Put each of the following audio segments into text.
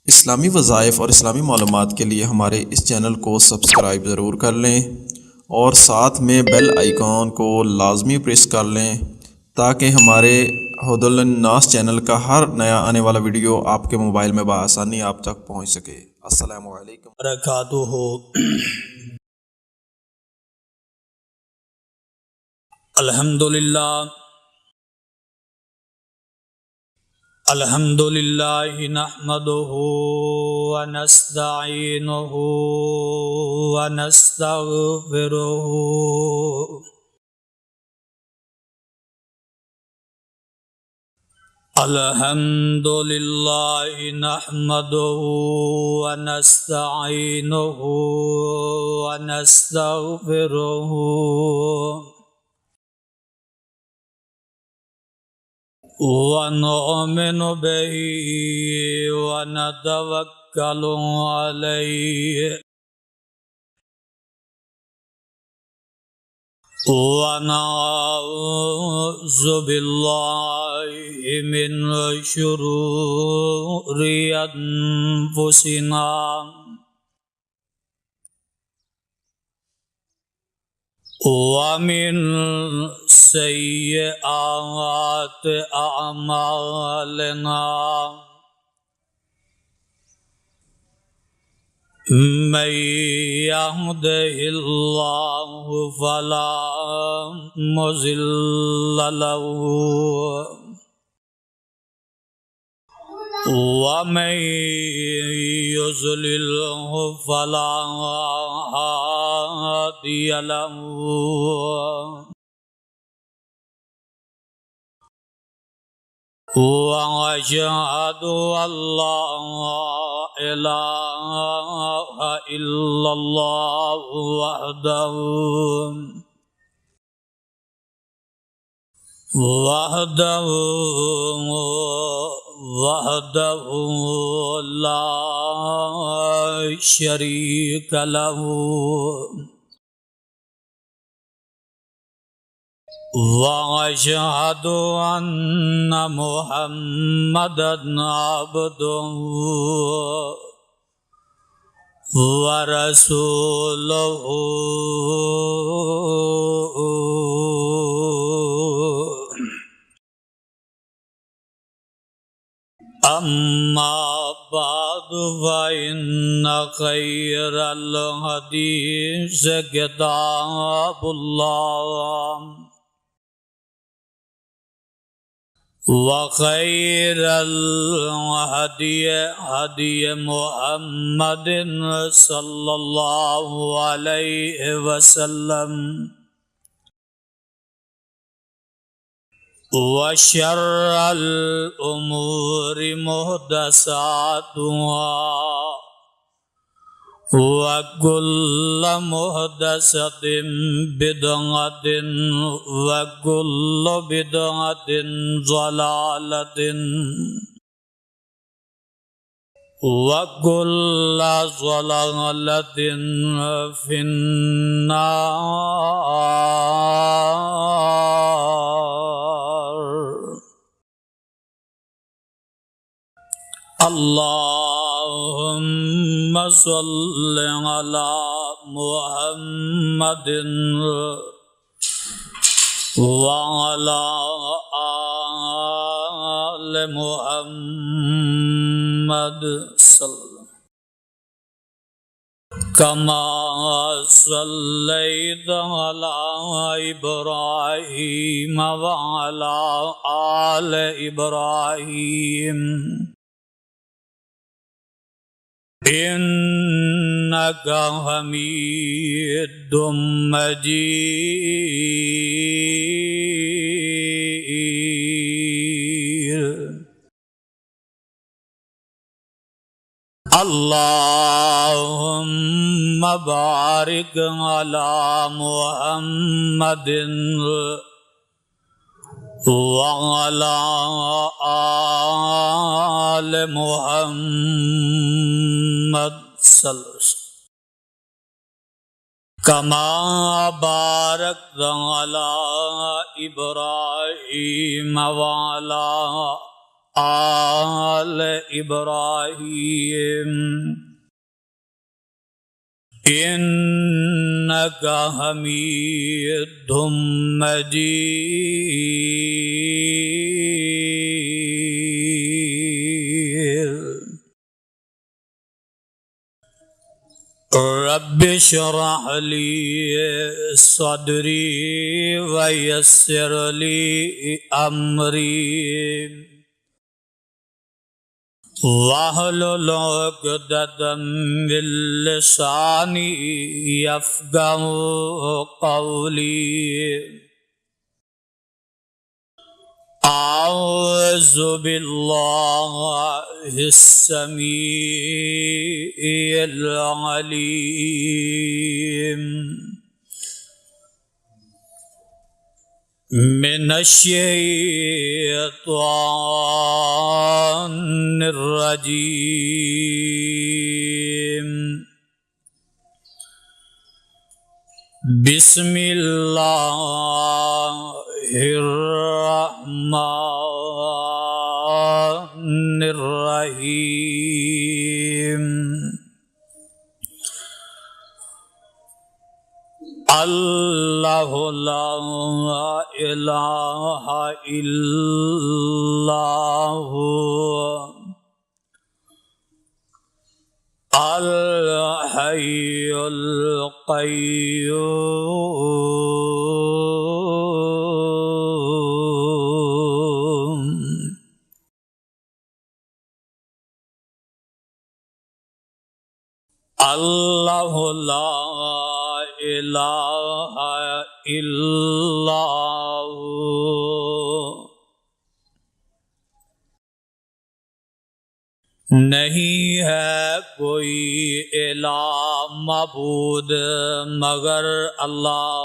اسلامی وظائف اور اسلامی معلومات کے لیے ہمارے اس چینل کو سبسکرائب ضرور کر لیں اور ساتھ میں بیل آئیکن کو لازمی پریس کر لیں تاکہ ہمارے ہدی للناس چینل کا ہر نیا آنے والا ویڈیو آپ کے موبائل میں بآسانی آپ تک پہنچ سکے۔ السلام علیکم وبرکاتہ۔ الحمد للہ نحمده ونستعینه ونستغفره الحمد للہ نحمده ونستعینه ونستغفره ونؤمن به ونتوکل علیہ ونعوذ باللہ من شرور انفسنا ومن سیئات اعمالنا من يهده الله فلا مضل له ومن يضلله فلا هادي له وأشهد أن لا إله إلا الله وحده لا شريك له وأشهد أن محمدًا عبده ورسوله أما بعد فإن خير الحديث كتاب الله وخير الهدي هدي محمد صلى الله عليه وسلم وشر الأمور محدثاتها وكل محدثة بدعة وكل بدعة ضلالة وكل ضلالة في النار۔ اللهم صل على محمد وعلى آل محمد كما صليت على إبراهيم وعلى آل إبراهيم إنك حميد مجيد۔ اللهم بارك على محمد وعلى آل محمد صلی اللہ علیہ وسلم كما باركت على إبراهيم وعلى آل إبراهيم إنك حميد مجيد رب اشرح لي صدري ويسر لي أمري واحلل عقدة من لساني يفقهوا قولي أعوذ بالله السميع العليم من الشيطان الرجيم بسم الله الرحمن الرحيم الله لا إله إلا هو الحي القيوم الله لا إله إلا هو نہیں ہے کوئی الہ معبود مگر اللہ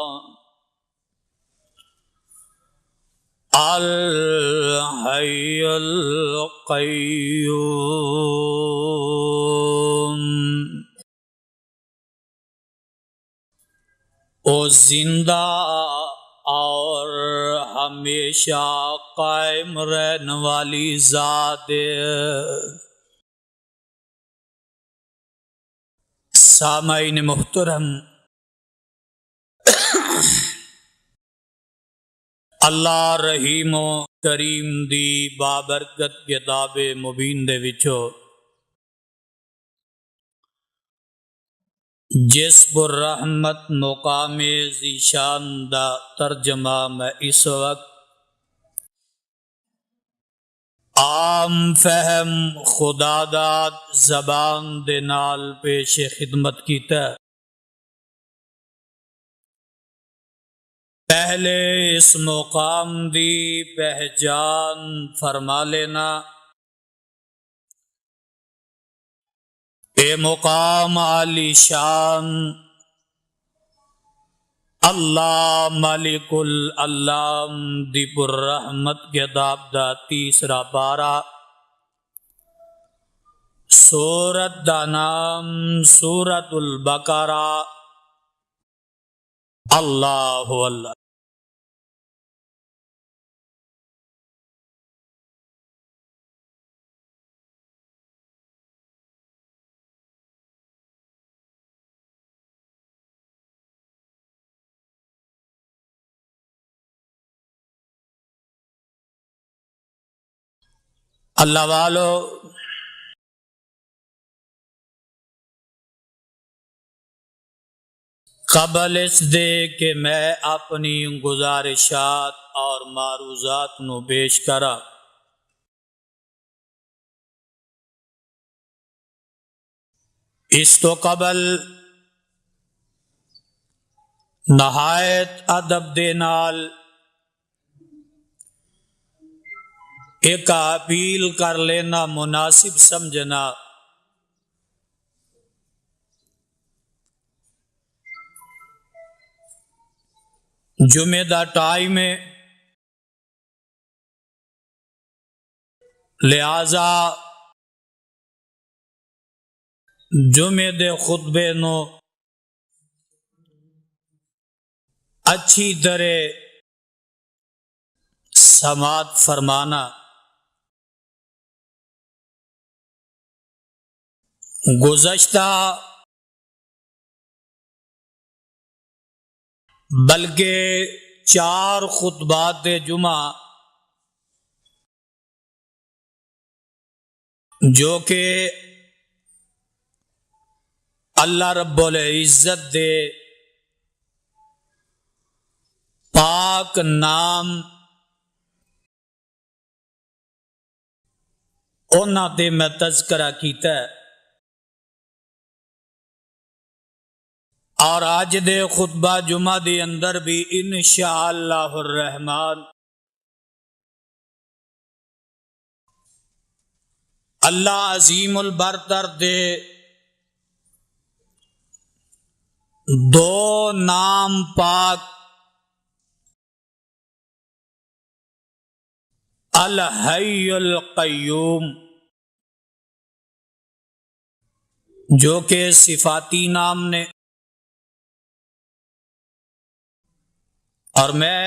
الحی القیوم او زندہ اور ہمیشہ قائم رہنے والی ذات سامعین محترم، اللہ رحیم و کریم دی بابرکت کتاب مبین دے وچوں جس پر رحمت مقام ذیشان دا ترجمہ میں اس وقت عام فہم خدا داد زبان دے نال پیش خدمت کیتا ہے۔ پہلے اس مقام دی پہچان فرما لینا۔ اے مقام عالی شان اللہ مالک العلام دی پر رحمت کتاب دا تیسرا پارہ، سورت دا نام سورت البقرہ۔ اللہ اللہ اللہ والو، قبل اس دے کہ میں اپنی گزارشات اور معروضات نو پیش کرا، اس تو قبل نہایت ادب دے نال ایک اپیل کر لینا مناسب سمجھنا جمعہ دا ٹائم ہے، لہذا جمعے دے خطبے نو اچھی طرح سماعت فرمانا، گزشتہ بلکہ 4 خطبات جمعہ جو کہ اللہ رب العزت دے پاک نام اونا تے میں تذکرہ کیتا ہے، اور آج دے خطبہ جمعہ دے اندر بھی انشاءاللہ الرحمن اللہ عظیم البرتر دے 2 نام پاک الحی القیوم جو کہ صفاتی نام نے، اور میں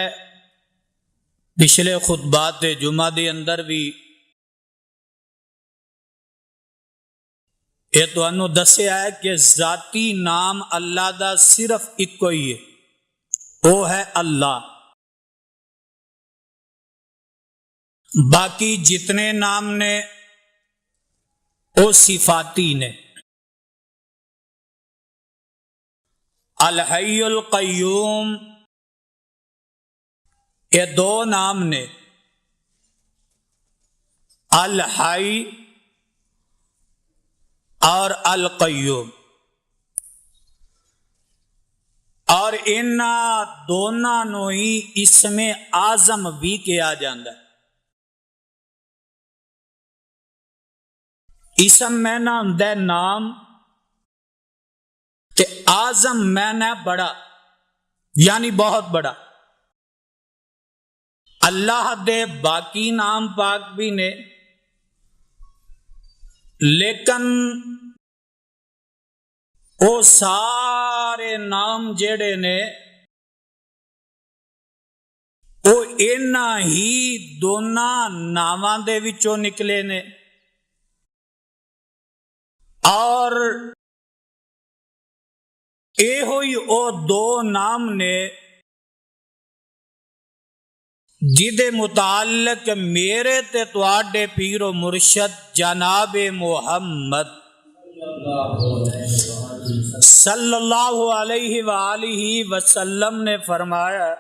پچھلے خطبات جمعہ دے اندر بھی یہ تو انہوں دسیا ہے کہ ذاتی نام اللہ دا صرف ایک ہی ہے، وہ ہے اللہ۔ باقی جتنے نام نے وہ صفاتی نے۔ الحی القیوم یہ 2 نام نے، الحی اور القیوم، اور ان دونوں نو ہی اسم اعظم بھی کہا جاتا ہے۔ اسم میں نہ ہوندا ہے نام تے اعظم میں نہ بڑا، یعنی بہت بڑا۔ اللہ دے باقی نام پاک بھی نے، لیکن وہ سارے نام جڑے نے وہ انہاں ہی دونوں ناماں دے وچوں نکلے نے، اور اے ہوئی او 2 نام نے جدے متعلق میرے تے تواڈے پیر و مرشد جناب محمد صلی اللہ علیہ وآلہ وسلم نے فرمایا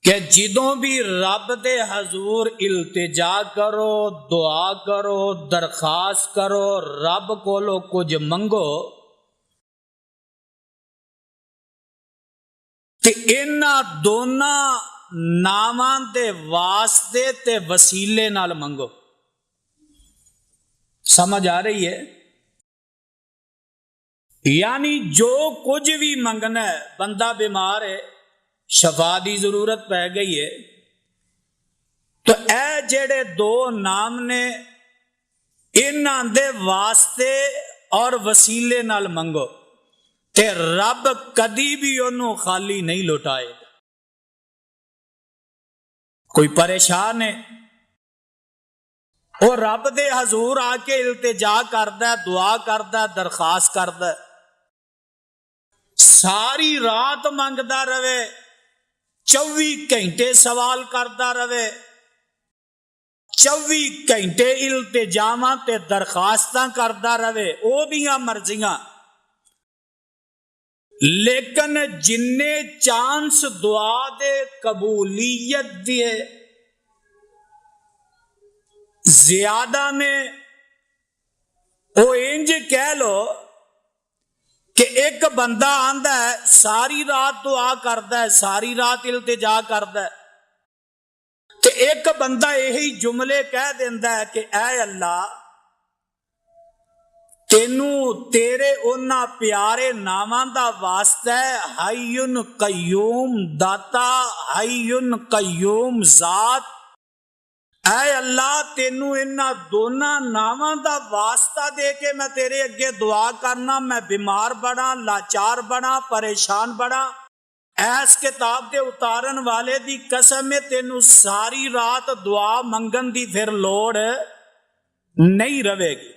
کہ جدوں بھی رب دے حضور التجا کرو، دعا کرو، درخواست کرو، رب کولو کچھ منگو، تے انہاں دونوں ناماں دے واسطے تے وسیلے نال منگو۔ سمجھ آ رہی ہے؟ یعنی جو کچھ بھی منگنا ہے، بندہ بیمار ہے، شفا دی ضرورت پہ گئی ہے، تو اے جڑے 2 نام نے انہاں دے واسطے اور وسیلے نال منگو، تے رب کدی بھی انہوں خالی نہیں لوٹائے گا۔ کوئی پریشان ہے، وہ رب دے حضور آ کے التجا کردا ہے، دعا کردا ہے، درخواست کردا ہے، ساری رات منگدا رہے، 24 گھنٹے سوال کردا رہے، 24 گھنٹے التجاواں تے درخواستاں کردا رہے، او دیاں مرضیاں، لیکن جننے چانس دعا دے قبولیت دیے زیادہ نے، وہ انج کہہ لو کہ ایک بندہ آندا ہے ساری رات دعا کردا ہے، ساری رات التجا کردا ہے، تے ایک بندہ یہی جملے کہہ دیندا ہے کہ اے اللہ تینوں تیرے انہاں پیارے ناماں دا واسطہ ہے، حیٌ قیوم داتا، حیٌ قیوم ذات، اے اللہ تینوں انہاں دوناں ناماں دا واسطہ دے کے میں تیرے اگے دعا کرنا، میں بیمار بڑا، لاچار بڑا، پریشان بڑا، ایس کتاب دے اتارن والے دی قسم ہے تینوں ساری رات دعا منگن دی پھر لوڑ نہیں رہے گی۔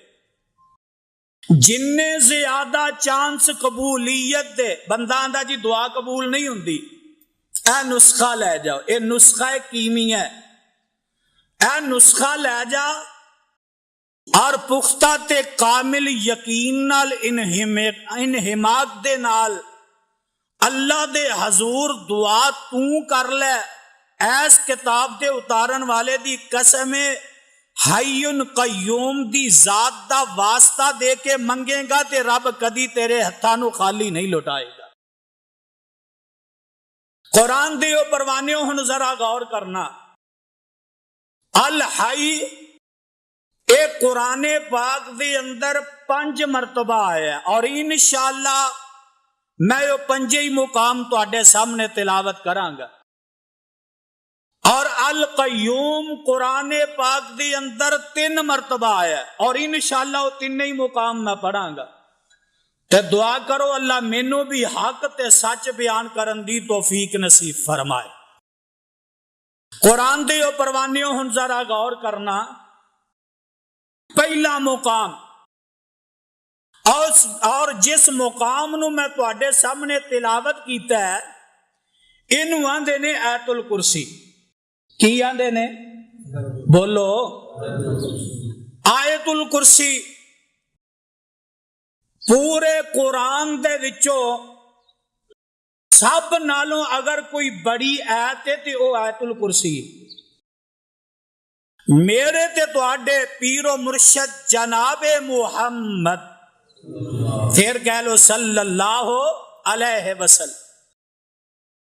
جننے زیادہ چانس قبولیت دے بندہ آندا جی دعا قبول نہیں ہوندی، اے نسخہ لے جاؤ، اے نسخہ کیمیا ہے، اے نسخہ لے جا اور پختہ تے کامل یقین نال انہماک دے نال اللہ دے حضور دعا تو کر لے، ایس کتاب دے اتارن والے دی قسم حیٌ قیوم دی ذات دا واسطہ دے کے منگے گا تے رب کدی تیرے ہتھاں نو خالی نہیں لوٹائے گا۔ قرآن دیو پروانیوں ہن ذرا غور کرنا، الحی اے قرآن پاک دے اندر 5 مرتبہ آیا ہے، اور انشاءاللہ میں یہ 5 ہی مقام تواڈے سامنے تلاوت کراں گا۔ اور القیوم قرآن پاک دے اندر 3 مرتبہ آیا ہے، اور انشاءاللہ وہ 3 ہی مقام میں پڑھاں گا۔ تے دعا کرو اللہ مینوں بھی حق تے سچ بیان کرن دی توفیق نصیب فرمائے۔ قرآن دے پروانیوں ہن ذرا غور کرنا، پہلا مقام اور جس مقام نو میں تواڈے سامنے تلاوت کیتا ہے اینو آندے نے آیت الکرسی۔ کی آندے نے؟ بولو، آیت الکرسی پورے قرآن دے وچوں سب نالوں اگر کوئی بڑی آیت ہے تے او آیت الکرسی۔ میرے تے تواڈے پیر و مرشد جناب محمد، پھر کہہ لو صلی اللہ علیہ وسلم،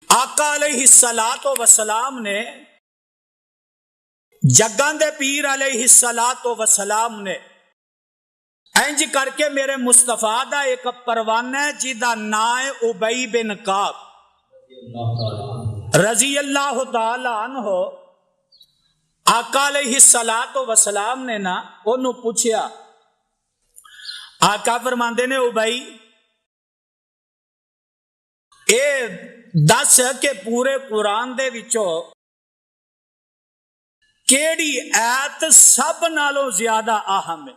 آقا علیہ الصلاۃ والسلام نے، جگاں دے پیر علیہ الصلاۃ والسلام نے انج کر کے میرے مصطفیٰ دا ایک پروانہ ہے جہدا نام ہے ابی بن کعب رضی اللہ تعالی عنہ۔ آقا علیہ الصلاۃ والسلام نے نا انہوں پوچھیا، آقا فرماندے نے ابی اے دس کہ پورے قرآن دے وچوں کیڑی ایت سب نالوں زیادہ اہم ہے،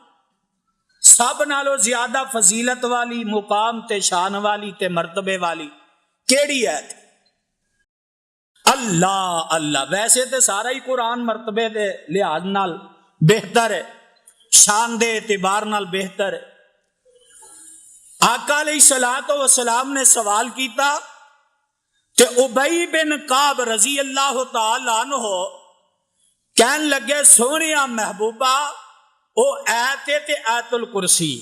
سب نالوں زیادہ فضیلت والی، مقام تے شان والی تے مرتبے والی کیڑی ایت؟ اللہ اللہ۔ ویسے تے سارا ہی قرآن مرتبے دے لحاظ نال بہتر ہے، شان دے اعتبار نال بہتر ہے۔ آقا علیہ الصلوۃ والسلام نے سوال کیتا تے ابی بن کعب رضی اللہ تعالی عنہ کہن لگے سونیا محبوبہ او ایت تے آیت الکرسی۔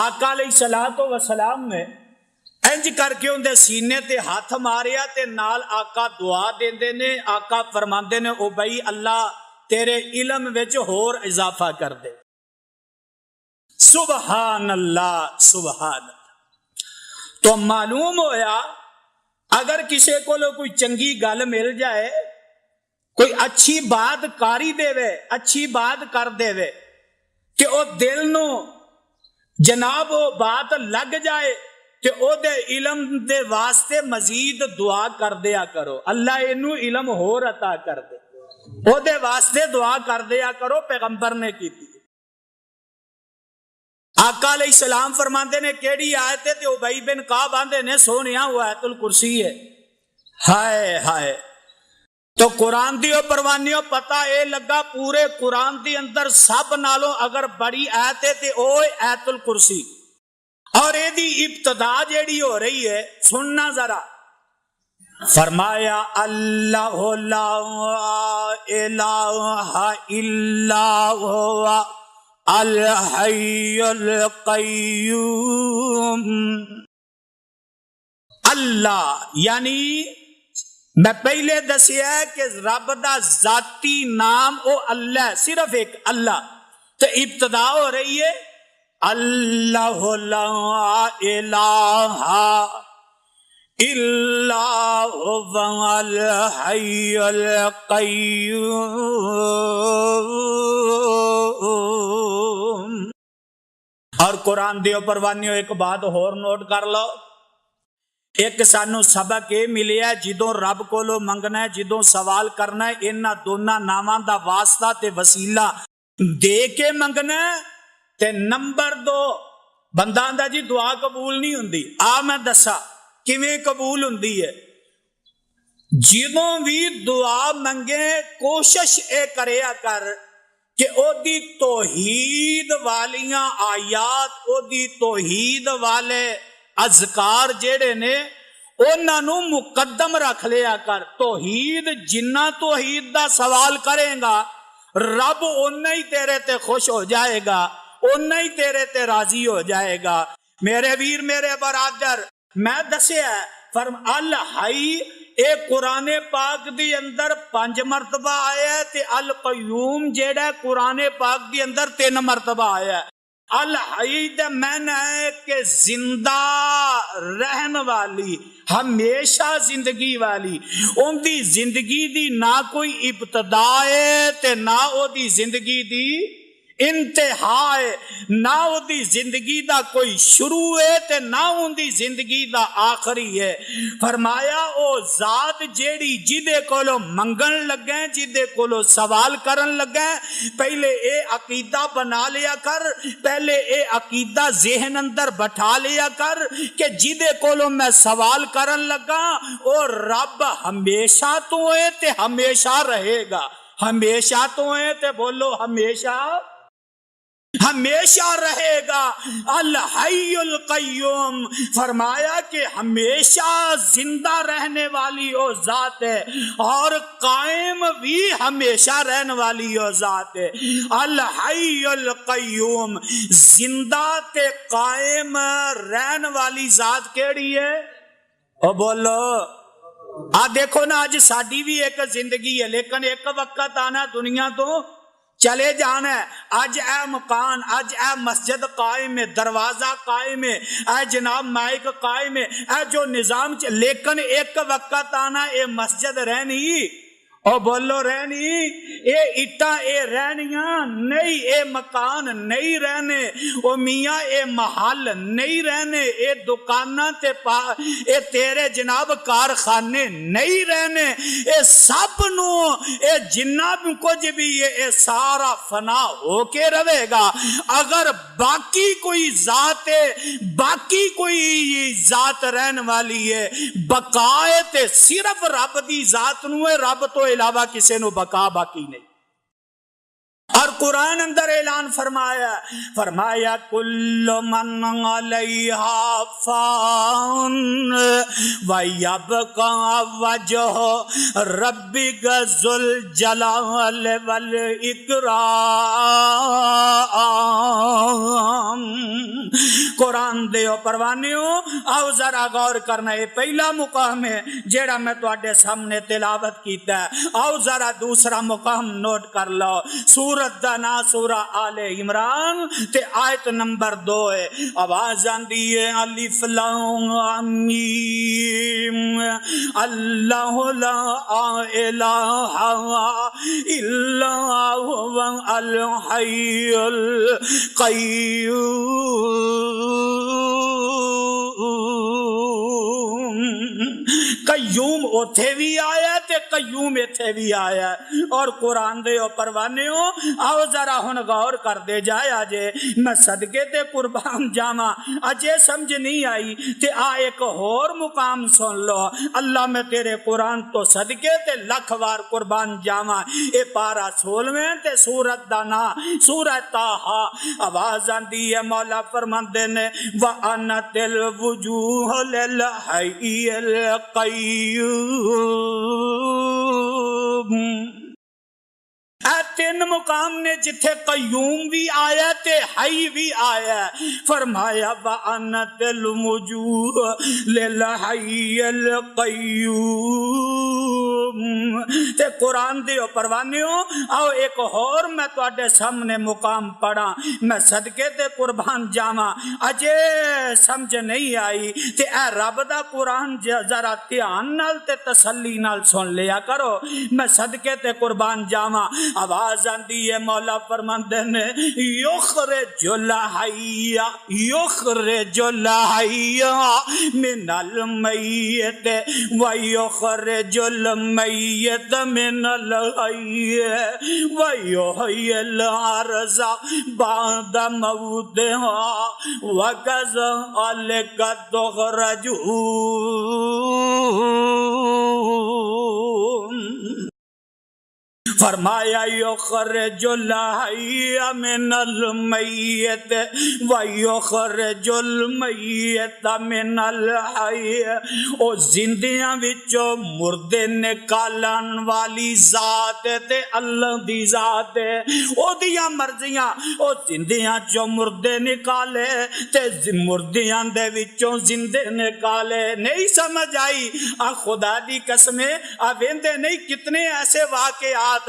آقا علیہ الصلوۃ والسلام نے انج کر کے اندے سینے تے ہاتھ ماریا تے نال آقا دعا دیندے نے، آقا فرماندے نے ابی اللہ تیرے علم وچ ہور اضافہ کر دے۔ سبحان اللہ سبحان اللہ۔ تو معلوم ہویا اگر کسی کو کوئی چنگی گل مل جائے، کوئی اچھی بات کاری دے وے، اچھی بات کر دے وے کہ او دل نو جناب وہ بات لگ جائے کہ او دے علم دے واسطے مزید دعا کر دیا کرو، اللہ اینو علم ہور عطا کر دے، او دے واسطے دعا کر دیا کرو، پیغمبر نے کی تھی۔ آقا علیہ السلام فرماندے نے کیڑی آیت ہے تے ابی بن کعب آندے نے سونیا وہ آیت الکرسی ہے۔ ہائے ہائے۔ تو قرآن دیو پروانیوں پتہ اے لگا پورے قرآن دی اندر سب نالوں اگر بڑی آیت ہے تے او آیت الکرسی، اور اے دی ابتدا جیڑی ہو رہی ہے سننا ذرا، فرمایا اللہ لا الہ الا ہوا الحی القیوم۔ اللہ یعنی میں پہلے دسیا ہے کہ رب دا ذاتی نام او اللہ ہے، صرف ایک اللہ، تو ابتدا ہو رہی ہے اللہ لا الہ الا هو الحی القیوم۔ اور قرآن دیو پروانیو ایک بات اور نوٹ کر لو، ایک سانو سبق یہ ملیا جدوں رب کولو منگنا ہے، جدوں سوال کرنا ہے، انہاں دونوں ناماں دا واسطہ تے وسیلہ دے کے منگنا ہے۔ تے نمبر 2 بندہ آندا جی دعا قبول نہیں ہوندی، میں دسا کیویں قبول ہوندی ہے۔ جدوں بھی دعا منگے کوشش اے کریا کر کہ او دی توحید والیاں آیات، او دی توحید والے اذکار جڑے نے انہاں نو مقدم رکھ لیا کر۔ توحید جنہ توحید دا سوال کرے گا رب اُنّا ہی تیرے تے خوش ہو جائے گا، اُنّا ہی تیرے تے راضی ہو جائے گا۔ میرے ویر میرے برادر، میں دسیا الحی اے قرآن پاک دی اندر 5 مرتبہ آیا ہے تے القیوم جیڑا قرآن پاک دی اندر 3 مرتبہ آیا ہے۔ الحی دا معنی ہے کہ زندہ رہن والی، ہمیشہ زندگی والی۔ ان دی زندگی دی نہ کوئی ابتدا ہے تے نہ او دی زندگی دی انتہا ہے، نہ او دی زندگی دا کوئی شروع ہے تے نہ ان دی زندگی دا آخری ہے۔ فرمایا او ذات جیڑی جدے کولو منگن لگیں، جدے کولو سوال کرن لگیں، پہلے اے عقیدہ بنا لیا کر، پہلے اے عقیدہ ذہن اندر بٹھا لیا کر کہ جدے کولو میں سوال کرن لگا او رب ہمیشہ تو ہے تے ہمیشہ رہے گا۔ ہمیشہ تو ہے تے بولو ہمیشہ ہمیشہ رہے گا۔ الحی القیوم فرمایا کہ ہمیشہ زندہ رہنے والی وہ ذات ہے اور قائم بھی ہمیشہ رہنے والی وہ ذات ہے۔ الحی القیوم زندہ تے قائم رہنے والی ذات کیڑی ہے؟ او بولو دیکھو نا، آج ساڈی بھی ایک زندگی ہے لیکن ایک وقت آنا دنیا تو چلے جانا ہے۔ آج اے مکان، آج اے مسجد قائم ہے، دروازہ قائم ہے، اے جناب مائک قائم ہے، اے جو نظام لیکن ایک وقت آنا اے مسجد رہنی، او بولو رہنی، اے اٹاں اے رہنیاں نہیں، اے مکان نہیں رہنے، او میاں اے محل نہیں رہنے، اے دکاناں تے اے تیرے جناب کارخانے نہیں رہنے، اے سب نو اے جنہ بھی کچھ بھی اے سارا فنا ہو کے رہے گا۔ اگر باقی کوئی ذات ہے، باقی کوئی ذات رہن والی ہے، بقائے تے صرف رب دی ذات نو ہے، رب تو علاوہ کسی نو بقا باقی نہیں۔ اور قرآن اندر اعلان فرمایا کل من علیہا فان ویبقى وجہ ربک ذو الجلال والاکرام۔ قرآن دیو پروانیو آؤ ذرا غور کرنا، یہ پہلا مقام ہے جیڑا میں تواڈے سامنے تلاوت کیتا ہے۔ آؤ ذرا دوسرا مقام نوٹ کر لو۔ سورت دا نا سورہ آل عمران تے آیت نمبر 2 ہے۔ آواز آندی ہے الف لام میم اللہ لا الہ الا هو الحی القیوم۔ قیوم اوتھے بھی آیا تے قیوم ایتھے بھی آیا، اور قرآن دے پروانے ہو آؤ ذرا ہن غور کر دے جائے آجے میں صدقے تے قربان جاما، اجے سمجھ نہیں آئی تے ایک اور مقام سن لو۔ اللہ میں تیرے قرآن تو صدقے تے لکھ وار قربان جاما، اے پارا 16ویں تے سورت دا نا سورہ طٰہٰ۔ آواز آندی ہے مولا فرماندے نے وَأَنَتِ الْوُجُوهُ لِلْحَيِّ الْقَيُّومِ۔ اے 3 مقام نے جتھے قیوم بھی آیا تے حی بھی آیا، فرمایا وَأَنَتِ الْوُجُوهُ لِلْحَيِّ الْقَيُّومِ۔ تے قرآن دیو پروانیو آؤ ایک اور میں تواڈے سامنے مقام پڑھا، میں صدقے تے قربان جاواں، اجے سمجھ نہیں آئی تے اے رب دا قرآن ذرا دھیان نال تے تسلی نال سن لیا کرو، میں صدقے تے قربان جاواں۔ آواز آندی ہے مولا فرماندے نے یخرج الحی من المیت ویخرج المیت من الحی ویحیی الارض بعد موتها وکذلک تخرجون۔ فرمایا یخرج الحی من المیت ویخرج المیت من الحی، او زندیاں وچوں مردے نکالن والی ذات تے اللہ دی ذات ہے، او دیاں مرضیاں، او زندیاں چوں مردے نکالے تے مردیاں دے وچوں زندے نکالے۔ نہیں سمجھ آئی؟ خدا دی قسمے ویندے نہیں کتنے ایسے واقعات،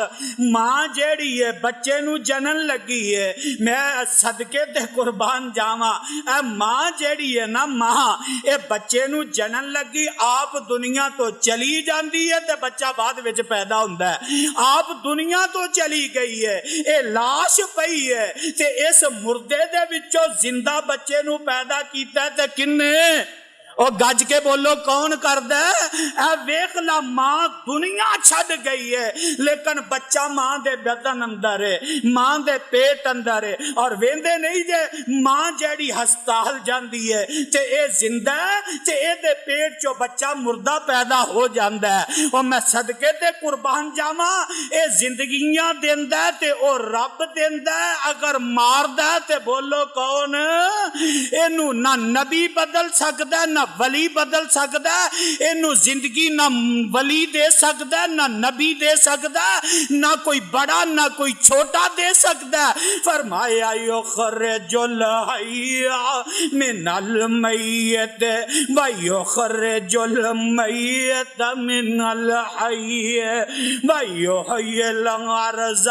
ماں جیڑی ہے بچے نو جنن لگی ہے، میں صدقے تے قربان جاواں، اے ماں جیڑی ہے نا ماں، اے بچے نو جنن لگی، آپ دنیا تو چلی جاندی ہے تے بچہ بعد وچ پیدا ہوندا ہے، آپ دنیا تو چلی گئی ہے، اے لاش پئی ہے تے اس مردے دے وچوں زندہ بچے نو پیدا کیتا ہے تے کنے؟ او گج کے بولو کون کردا ہے؟ اے ویکھ لا ماں دنیا چھڈ گئی ہے لیکن بچہ ماں دے بدن اندر ہے، ماں دے پیٹ اندر ہے، اور ویندے نہیں جے ماں جیڑی ہسپتال جاندی ہے تے اے زندہ ہے تے اے دے پیٹ چوں بچہ مردہ پیدا ہو جاندا ہے۔ اور میں صدقے تے قربان جاواں، اے زندگیاں دیندا ہے تے او رب دیندا ہے، اگر ماردا ہے تے بولو کون؟ اینو نہ نبی بدل سکدا ہے، نہ ولی بدل سکدا ہے، اینو زندگی نہ ولی دے سکدا ہے، نہ نبی دے سکدا ہے، نہ کوئی بڑا نہ کوئی چھوٹا دے سکدا ہے۔ فرمایا یخرج الحی من المیت ویخرج المیت من الحی ویحیی الارض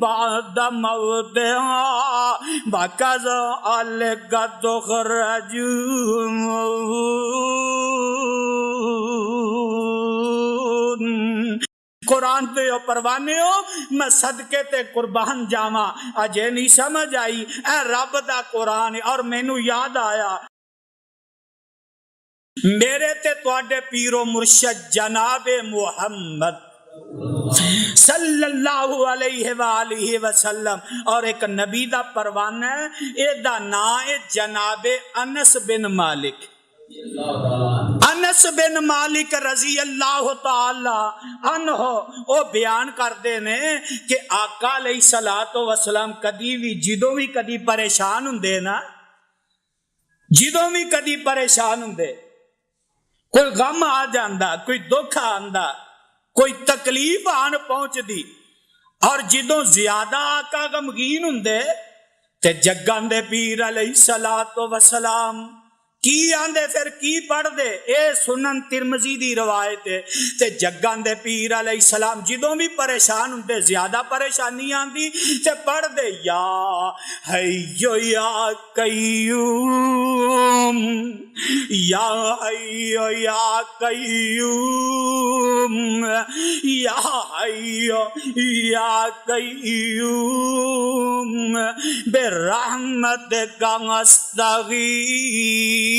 بعد موتها وکذلک تخرجون۔ قرآن تے پروانے ہو، میں صدقے تے قربان جاواں، اجے نہیں سمجھ آئی؟ اے رب دا قرآن ہے۔ اور مینوں یاد آیا میرے تے تواڈے پیرو مرشد جناب محمد صلی اللہ علیہ وآلہ وسلم، اور ایک نبی دا پروانہ ہے، اے دا نام ہے جناب انس بن مالک۔ انس بن مالک رضی اللہ تعالی عنہ او بیان کردے نے کہ آقا علیہ الصلوۃ والسلام کدی بھی جدوں بھی کدی پریشان ہوندے نا، جدوں بھی کدی پریشان ہوندے، کوئی غم آ جاندا، کوئی دکھ آندا، کوئی تکلیف آن پہنچ دی، اور جدوں زیادہ آقا غمگین ہوندے تے جگاں دے پیر علیہ الصلوۃ والسلام کی آندے پھر کی پڑھ دے؟ اے سنن ترمذی دی روایت ہے تے جگاں دے پیر علیہ السلام جدوں بھی پریشان ہوندے، زیادہ پریشانی آندی تے پڑھ دے یا حیو یا قیوم، یا حیو یا قیوم، یا حیو یا قیوم برحمتک استغیث۔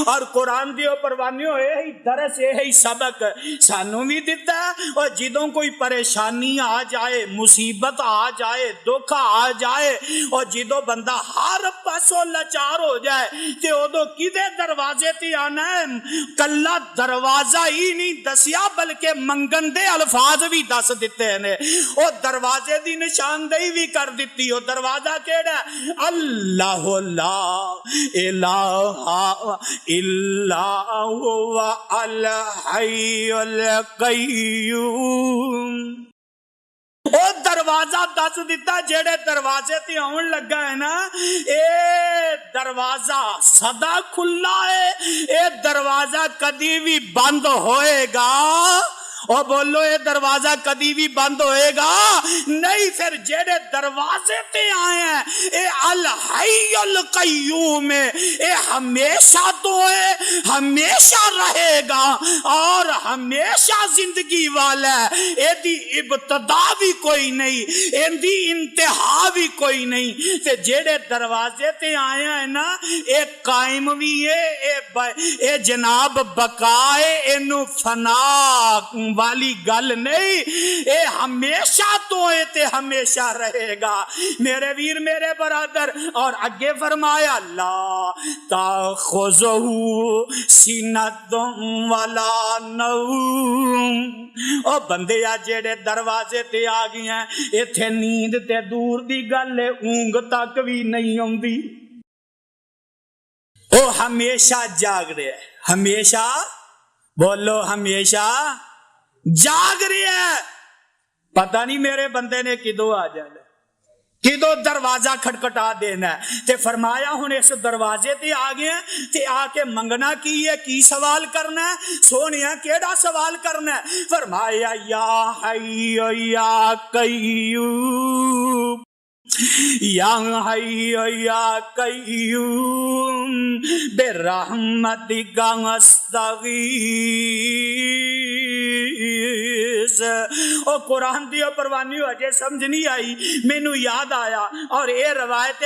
اور قرآن دیو پروانیو یہی درس یہی سبق سانوں بھی دیتا ہے، اور جدوں کوئی پریشانی آ جائے، مصیبت آ جائے، دکھ آ جائے، اور جدوں بندہ ہر پاسوں لاچار ہو جائے تے ادو کدے دروازے تے آنا ہے؟ کلا دروازہ ہی نہیں دسیا بلکہ منگن دے الفاظ بھی دس دیتے ہیں، اور دروازے دی نشاندہی بھی کر دیتی۔ وہ دروازہ کیڑا ہے؟ اللہ لا الہ الا هو الحی القیوم۔ او دروازہ دس دیتا جیڑے دروازے تے آن لگا ہے نا اے دروازہ سدا کھلا ہے، اے دروازہ کدی بھی بند ہوئے گا، اور بولو اے دروازہ کدی بھی بند ہوئے گا نہیں۔ پھر جیڑے دروازے تے آئے ہیں اے الحی القیوم ہے، اے ہمیشہ تو ہے، ہمیشہ رہے گا اور ہمیشہ زندگی والا ہے، اے دی ابتدا بھی کوئی نہیں، اے دی انتہا بھی کوئی نہیں۔ تے جیڑے دروازے تے آئے ہیں نا اے قائم بھی ہے، اے جناب بقائے، اینو فنا والی گل نہیں، اے ہمیشہ تو ہے تے ہمیشہ رہے گا میرے ویر میرے برادر۔ اور اگے فرمایا لا تاخذہ سینۃ ولا نوم، او بندیا جیڑے دروازے تے آ گئے ہیں ایتھے نیند تے دور دی گل ہے، اونگ تک بھی نہیں آندی، او ہمیشہ جاگ رہے ہیں، ہمیشہ بولو ہمیشہ جاگ رہے ہیں۔ پتہ نہیں میرے بندے نے کدو آ جانا، کدو دروازہ کھٹکھٹا دینا ہے۔ تے فرمایا ہن اس دروازے تے آ گئے ہیں تے آ کے منگنا کی ہے، کی سوال کرنا ہے سونیا، کیڑا سوال کرنا ہے؟ فرمایا یا حی یا قیوم، یا حی یا قیوم برحمتک استغیث۔ او قرآن دی پروانی ہو جے سمجھ نہیں آئی، مینو یاد آیا، اور اے روایت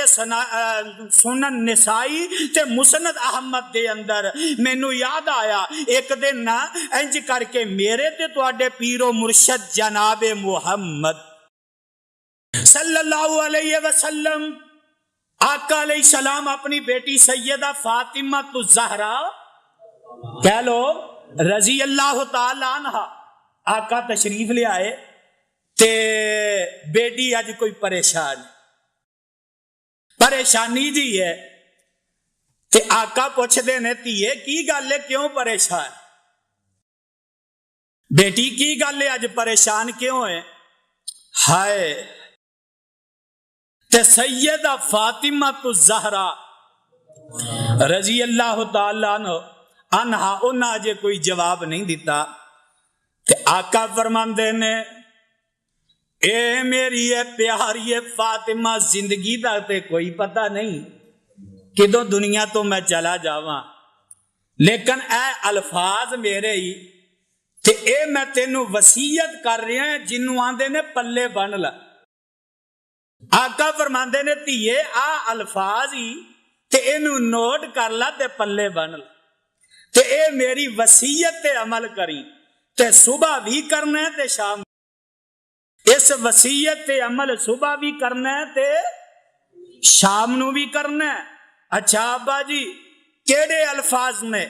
سنن نسائی تے مسند احمد دے اندر مینو یاد آیا ایک دن نا انج کر کے میرے تے تواڈے پیر و مرشد جناب محمد صلی اللہ علیہ وسلم آقا علیہ السلام اپنی بیٹی سیدہ فاطمہ الزہرا کہہ لو رضی اللہ تعالی عنہ، آقا تشریف لے آئے تے بیٹی اج کوئی پریشانی جی ہے تے آقا پوچھ دینے تیے کی گل ہے، کیوں پریشان بیٹی، کی گل ہے اج پریشان کیوں ہے؟ ہائے تے سیدہ فاطمہ الزہرا رضی اللہ تعالی عنہ انہاں اجے کوئی جواب نہیں دیتا تے آقا فرماندے نے اے میری اے پیاری فاطمہ، زندگی دا تے کوئی پتہ نہیں کدوں دنیا تو میں چلا جاواں، لیکن اے الفاظ میرے ہی تے اے میں تینوں وصیت کر رہا ہوں جنوں آندے نے پلے بن لا۔ آقا فرماندے نے تیے آ الفاظ ہی تے اینو نوٹ کر لا تے پلے بن لا، تے اے میری وصیت تے عمل کری، تے صبح بھی کرنا ہے تے شام، اس وصیت تے عمل صبح بھی کرنا ہے تے شام نو بھی کرنا ہے۔ اچھا ابا جی کیڑے الفاظ نے؟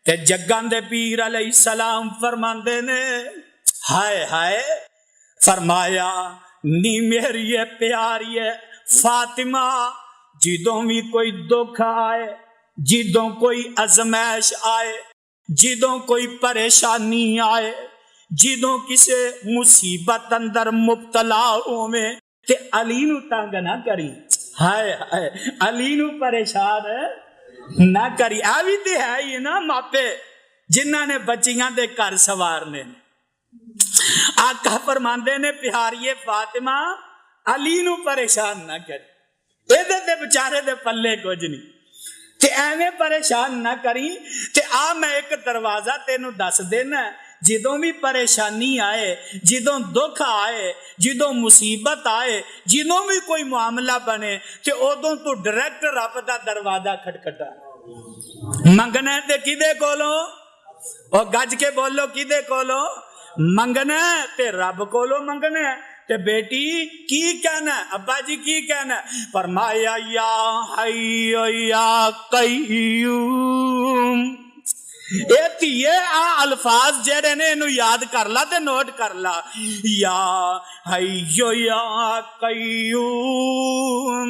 تے جگان دے پیر علیہ السلام فرماندے نے ہائے ہائے، فرمایا نی میری پیاری فاطمہ، جدوں بھی کوئی دکھ آئے، جدوں کوئی ازمائش آئے، جدوں کوئی پریشانی آئے، جدوں کسے مصیبت اندر مبتلا ہوئے تے علی نو تنگ نہ کری، ہائے ہائے علی نو پریشان نہ کری۔ بھی تے ہے ہی نا ماپے جنہاں نے بچیاں دے گھر سوارنے۔ آقا فرماندے نے پیاری فاطمہ علی نو پریشان نہ کری، اے دے بچارے دے پلے کچھ نہیں، تے ایویں پریشان نہ کری۔ تے آ میں ایک دروازہ تینوں دس دینا، جدوں بھی پریشانی آئے، جدوں دکھ آئے، جدوں مصیبت آئے، جدوں بھی کوئی معاملہ بنے تے ادوں تو ڈائریکٹ رب دا دروازہ کھٹکھٹا منگنا تے کدے کولوں، او گج کے بولو کدے کولوں منگنا تے رب کولوں منگنا۔ تے بیٹی کی کہنا ہے، ابا جی کی کہنا ہے؟ فرمایا یا حی یا قیوم۔ اے تیے آ الفاظ جڑے نے انہوں یاد کر لا تے نوٹ کر لا، یا حی یا قیوم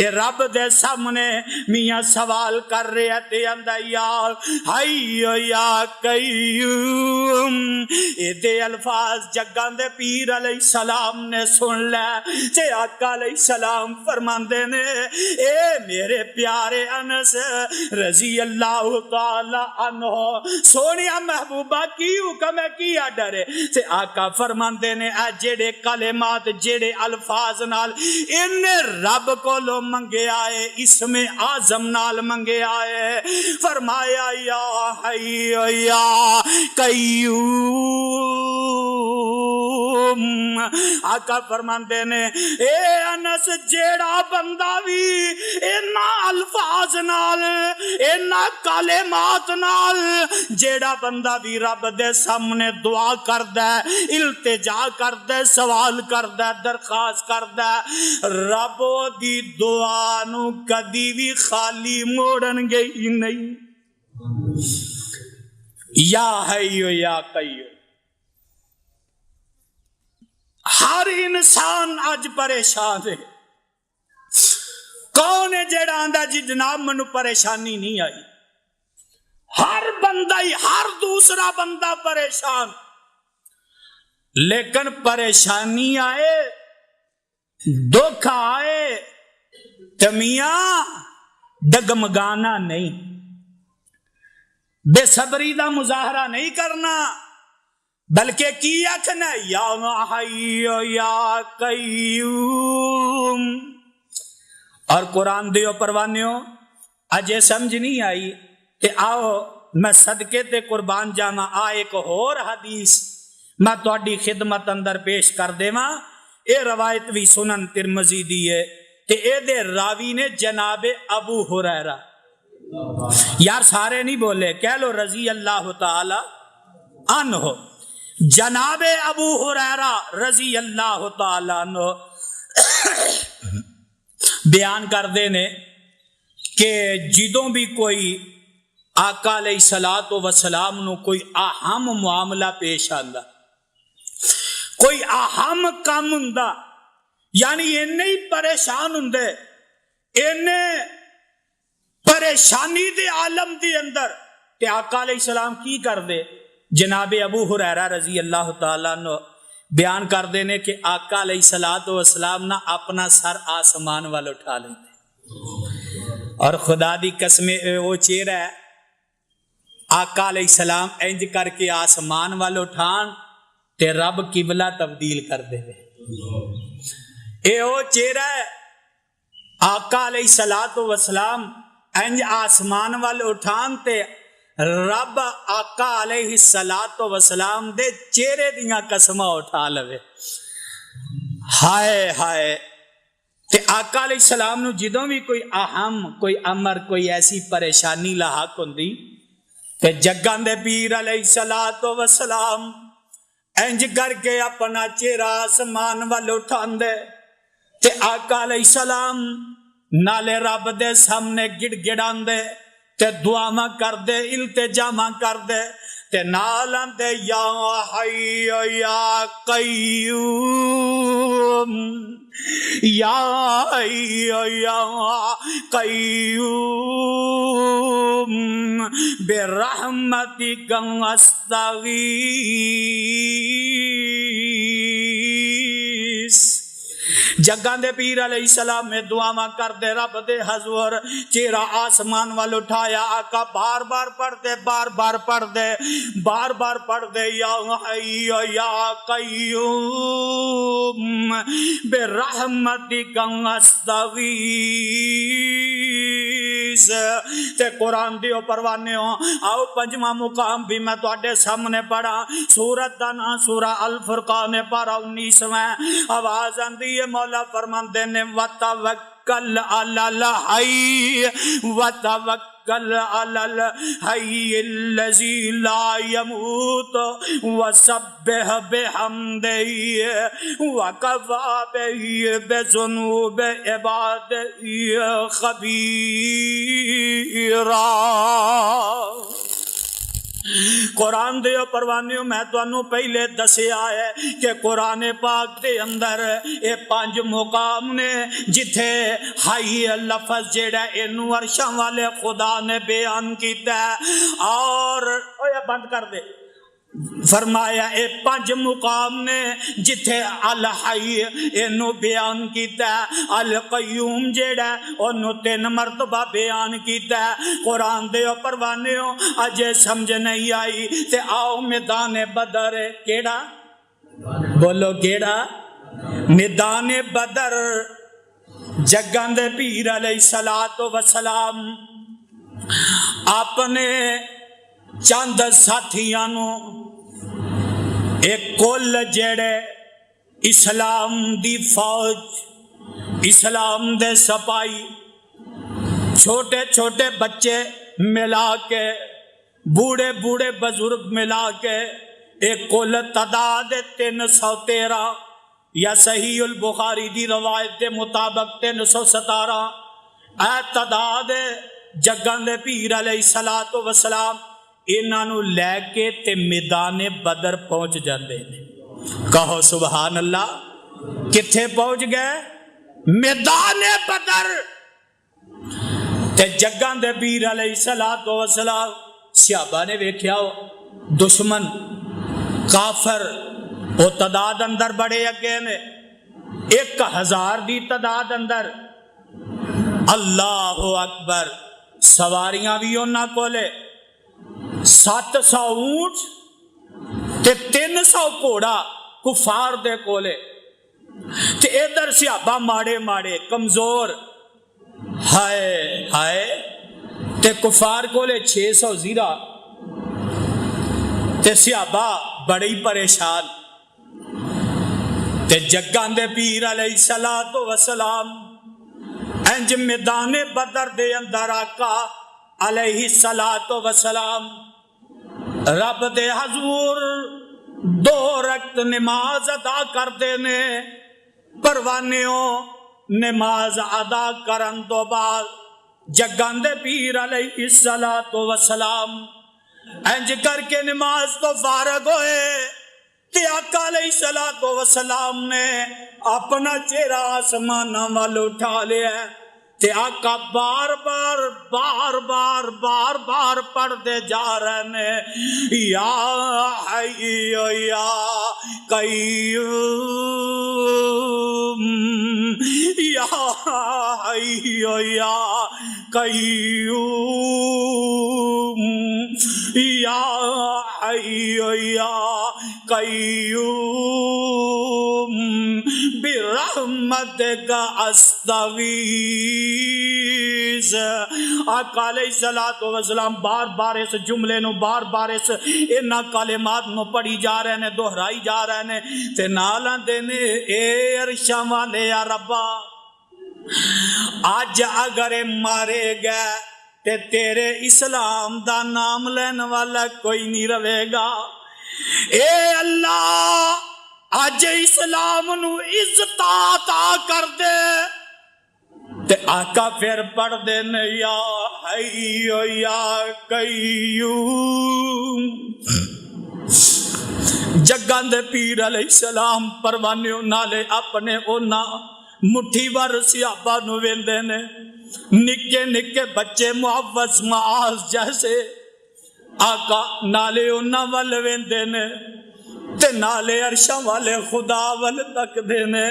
اے رب دے سامنے میاں سوال کر رہے تے آندا یا حی یا قیوم. اے دے الفاظ جگاں دے پیر علیہ السلام نے سن لے تے آقا علیہ السلام فرماندے نے اے میرے پیارے انس رضی اللہ تعالی عنہ سونیا محبوبہ کی حکم ہے کی آڈر ہے. تے آقا فرماندے نے اے جڑے کلمات جڑے الفاظ نال ان رب کو لو منگے آئے اسم اعظم نال منگے آئے. فرمایا یا حی یا قیوم. آقا فرماندے نے اے انس جیڑا بندہ بھی اینا الفاظ نال اینا کلمات نال جیڑا بندہ بھی رب دے سامنے دعا کردہ التجا کردہ سوال کردہ درخواست کردہ رب دی دعا نو کدی بھی خالی موڑن گئی نہیں. یا حی یا قیوم. ہر انسان اج پریشان ہے. کون ہے جیڑا آندا جی جناب منو پریشانی نہیں آئی؟ ہر بندہ ہی ہر دوسرا بندہ پریشان. لیکن پریشانی آئے دکھ آئے تو میاں ڈگمگانا نہیں، بے صبری دا مظاہرہ نہیں کرنا، بلکہ کی آکھنا یا حی یا قیوم. اور قرآن دیو پروانیو اجے سمجھ نہیں آئی کہ آؤ میں صدقے تے قربان جاواں. ایک اور حدیث میں تہاڈی خدمت اندر پیش کر دیواں. اے روایت بھی سنن ترمذی دی ہے تے اے دے راوی نے جناب ابو ہریرہ. یار سارے نہیں بولے، کہہ لو رضی اللہ تعالی عنہ. جناب ابو ہریرہ رضی اللہ تعالی عنہ بیان کردے نے کہ جدوں بھی کوئی آقا علیہ الصلوۃ والسلام نو کوئی اہم معاملہ پیش آندا، کوئی اہم کام ہوندا، یعنی اینے ہی پریشان ہوندے، اینے پریشانی دے عالم دے اندر تے آقا علیہ السلام کی کر دے؟ جناب ابو ہریرہ رضی اللہ تعالیٰ عنہ بیان کر دینے کہ آقا علیہ الصلوۃ والسلام نہ اپنا سر آسمان وال اٹھا لیتے، اور خدا دی قسم وہ چہرہ ہے آقا علیہ السلام انج کر کے آسمان وال اٹھان تے رب قبلہ تبدیل کر دے. اے وہ چہرہ ہے آقا علیہ الصلوۃ والسلام انج آسمان وال اٹھان تے رب آقا علیہ الصلوۃ والسلام دے چہرے دیاں قسماں اٹھا لوے. ہائے ہائے. تے آقا علیہ السلام نو جدوں بھی کوئی اہم کوئی امر کوئی ایسی پریشانی لاحق ہوندی تے جگاں دے پیر علیہ الصلوۃ والسلام انج کر کے اپنا چہرہ آسمان وال اٹھاندے تے آقا علیہ السلام نالے رب دے سامنے گڑ گڑاندے تے دعاواں کر دے التجاواں کر دے تے نال آندے یا حی یا قیوم یا حی یا قیوم برحمتک استغیث. جگاں دے پیر علیہ السلام میں دعاواں کر دے رب دے حضور چہرہ آسمان وال اٹھایا. آقا بار بار پڑھ دے بار بار پڑھ دے بار بار پڑھ دے یا حی یا قیوم برحمتک استغیث. تے قرآن دیو پروانے ہو آؤ پنجواں مقام بھی میں تواڈے سامنے پڑھا. سورت دا نام سورہ الفرقان پارہ 19واں. آواز آندی ہے مولا فرماندے نے وتوکل علی الحی وتوکل علی الحی الذی لا یموت وسبح بحمدہ وکفی بہ بذنوب عبادہ خبیرا. قرآن دیو پروانیوں میں تانوں پہلے دسیا ہے کہ قرآن پاک دے اندر اے 5 مقام نے جتھے ہائی لفظ جیڑا اینو عرشاں والے خدا نے بیان کیتا ہے، اور اوے بند کر دے، فرمایا اے 5 مقام نے جتھے الحی اینو بیان کیتا ہے، القیوم جیڑا انہوں 3 مرتبہ بیان کیتا ہے۔ قرآن دے پروانیوں اجے سمجھ نہیں آئی تے آؤ میدان بدر، کیڑا بولو کیڑا میدان بدر، جگاں دے پیر علیہ الصلوۃ والسلام اپنے چند ساتھیاں نو ایک کل جڑے اسلام دی فوج، اسلام دے سپاہی، چھوٹے چھوٹے بچے ملا کے، بوڑھے بوڑھے بزرگ ملا کے ایک کل تعداد 313 یا صحیح البخاری دی روایت دے مطابق 317 اے تعداد جگاں دے پیر علیہ الصلوۃ والسلام انہاں نو لے کے تے میدان بدر پہنچ جاندے نے۔ کہو سبحان اللہ، کتھے پہنچ گئے؟ میدان بدر۔ تے جگاں دے پیر علیہ الصلوۃ والسلام صحابہ نے ویکھیا دشمن کافر او تعداد اندر بڑے اگے نے، 1000 دی تعداد اندر، اللہ اکبر، سواریاں بھی انہاں کولے، 700 اونٹ تے 300 گھوڑا کفار دے کولے، تے ادھر صحابہ ماڑے ماڑے کمزور، ہائے ہائے، تے کفار کولے 600 زیرہ، تے صحابہ بڑے ہی پریشان۔ تے جگاں دے پیر علیہ الصلوۃ والسلام انج میدان بدر دے اندر آقا علیہ الصلوۃ والسلام رب دے حضور 2 رکعت نماز ادا کردے نے۔ پروانیوں نماز ادا کرن تو بعد جگاں دے پیر علیہ الصلوۃ والسلام انج کر کے نماز تو فارغ ہوئے تے آقا علیہ الصلوۃ والسلام نے اپنا چہرہ آسماناں وال اٹھا لیا تے آقا بار بار بار بار بار بار پڑھتے جا رہے نے، یا حی یا قیوم، یا حی یا قیوم، یا حی یا قیوم، برحمتک استغیث۔ آقا علیہ الصلوۃ والسلام بار بار اس جملے نو، بار بار اس انہاں کلمات نو پڑھی جا رہے نے، دہرائی جا رہے نے، تے نال آندے نے اے عرشاں والے یا ربا، آج اگر مارے گئے تے تیرے اسلام دا نام لین والا کوئی نہیں رہے گا، اے اللہ آج اسلام نو عزت عطا کر دے۔ تے آقا پھر پڑھ دے نے، یا حی یا قیوم۔ جگاں دے پیر علیہ السلام پروانیوں نالے اپنے اونا مٹھی ور صحابہ نو ویندے نے، نکے نکے بچے معوذ معاذ جیسے آقا نالے اونا ول ویندے نے تے نالے عرشاں والے خدا ول تک دے نے،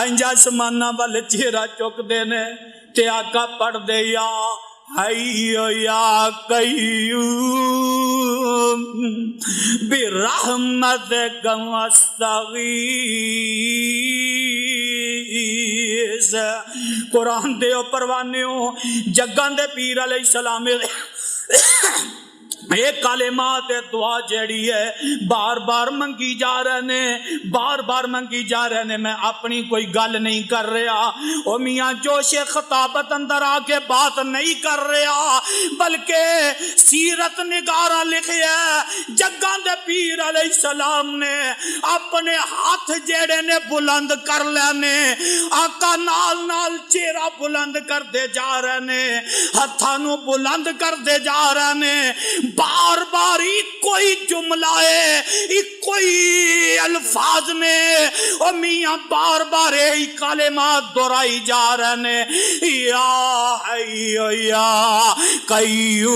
انج آسماناں ول چہرہ چک دے نے، تے آقا پڑھ دے، یا حی یا قیوم برحمتک استغیث۔ قرآن دے پروانیوں جگاں دے پیر علیہ السلام ایک کلمات دعا جڑی ہے بار بار منگی جا رہے نے، بار بار منگی جا رہے نے۔ میں اپنی کوئی گل نہیں کر رہا، او میاں جوش خطابت اندر آ کے بات نہیں کر رہا، بلکہ سیرت نگارہ لکھے ہے جگاں دے پیر علیہ السلام نے اپنے ہاتھ جیڑے نے بلند کر لینے، آقا نال نال چہرہ بلند کر دے جا رہے نے، ہتھانوں بلند کر دے جا رہے نے، بار بار کوئی جملہ ہے، کوئی الفاظ نے، او میاں بار بار یہی کلمات دہرائی جا رہے نے، یا حی یا قیوم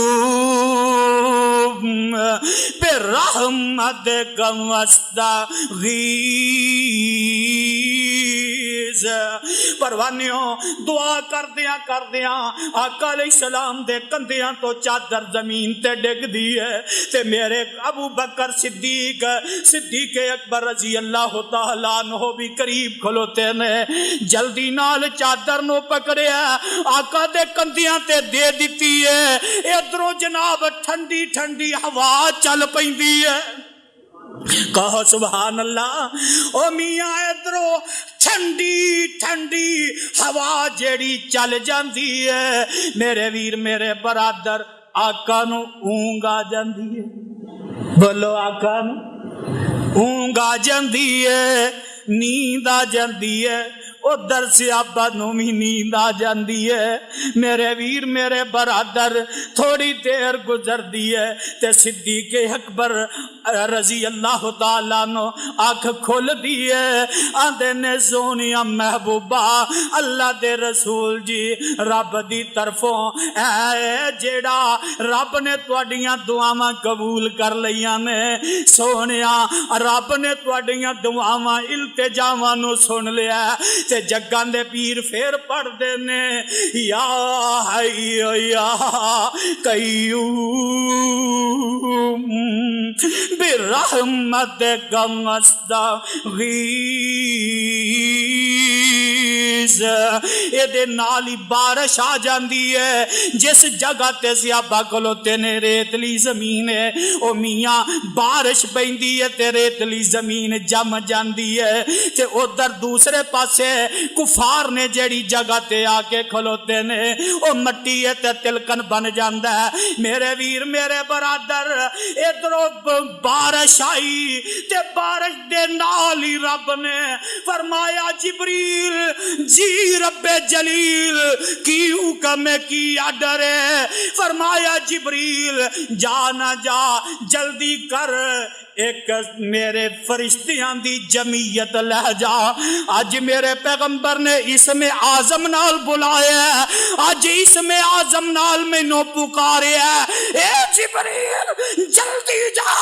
برحمتک استغیث۔ پروانیوں دعا کردیاں آقا علیہ السلام دے کندیاں تو چادر زمین تے ڈگ دی ہے، تے میرے ابو بکر صدیق اکبر رضی اللہ تعالیٰ عنہ بھی قریب کھلوتے نے، جلدی نال چادر نو پکڑیا آقا دے کندیاں تے دے دیتی ہے، ادھروں جناب ٹھنڈی ٹھنڈی ہوا چل پیندی ہے، کہو سبحان اللہ۔ او میاں ادھروں ٹھنڈی ٹھنڈی ہوا جیڑی چل جاندی ہے، میرے ویر میرے برادر آقا نو اونگ آ جاندی ہے، بولو آقا نو اونگ آ جاندی ہے، نیند آ جاندی ہے، ادھر سے آبا نو بھی نیند آ جاندی ہے، میرے ویر میرے برادر تھوڑی دیر گزر دی ہے تے صدیق اکبر رضی اللہ تعالیٰ عنہ آنکھ کھول دی ہے، آندے نے سونیا محبوبہ اللہ دے رسول جی رب دی طرفوں اے جیڑا رب نے تواڈیاں دعاواں قبول کر لیاں نے، سونیا رب نے تواڈیاں دعاواں التجاواں نو سن لیا، تے جگاں دے پیر پھر پڑھ دے نے، یا حی یا قیوم برحمتک استغیث۔ اے دے نال ہی بارش آ جاندی ہے، جس جگہ تے صحابہ کھلوتے نے ریتلی زمین ہے، او میاں بارش پیندی ہے تے ریتلی زمین جم جاندی ہے، تے ادھر دوسرے پاسے کفار نے جیڑی جگہ تے آ کے کھلوتے نے او مٹی ہے تے تلکن بن جاندا ہے، میرے ویر میرے برادر ادھروں بارش آئی تے بارش دے نال ہی رب نے فرمایا جبریل جی رب جلیل کی حکم کیا ڈرے، فرمایا جبریل جا نہ جا جلدی کر، ایک میرے فرشتیاں دی جمعیت لے جا، آج میرے پیغمبر نے اسم اعظم نال بلایا ہے، آج اسم اعظم نال مینوں پکاریا ہے، اے جبریل جلدی جا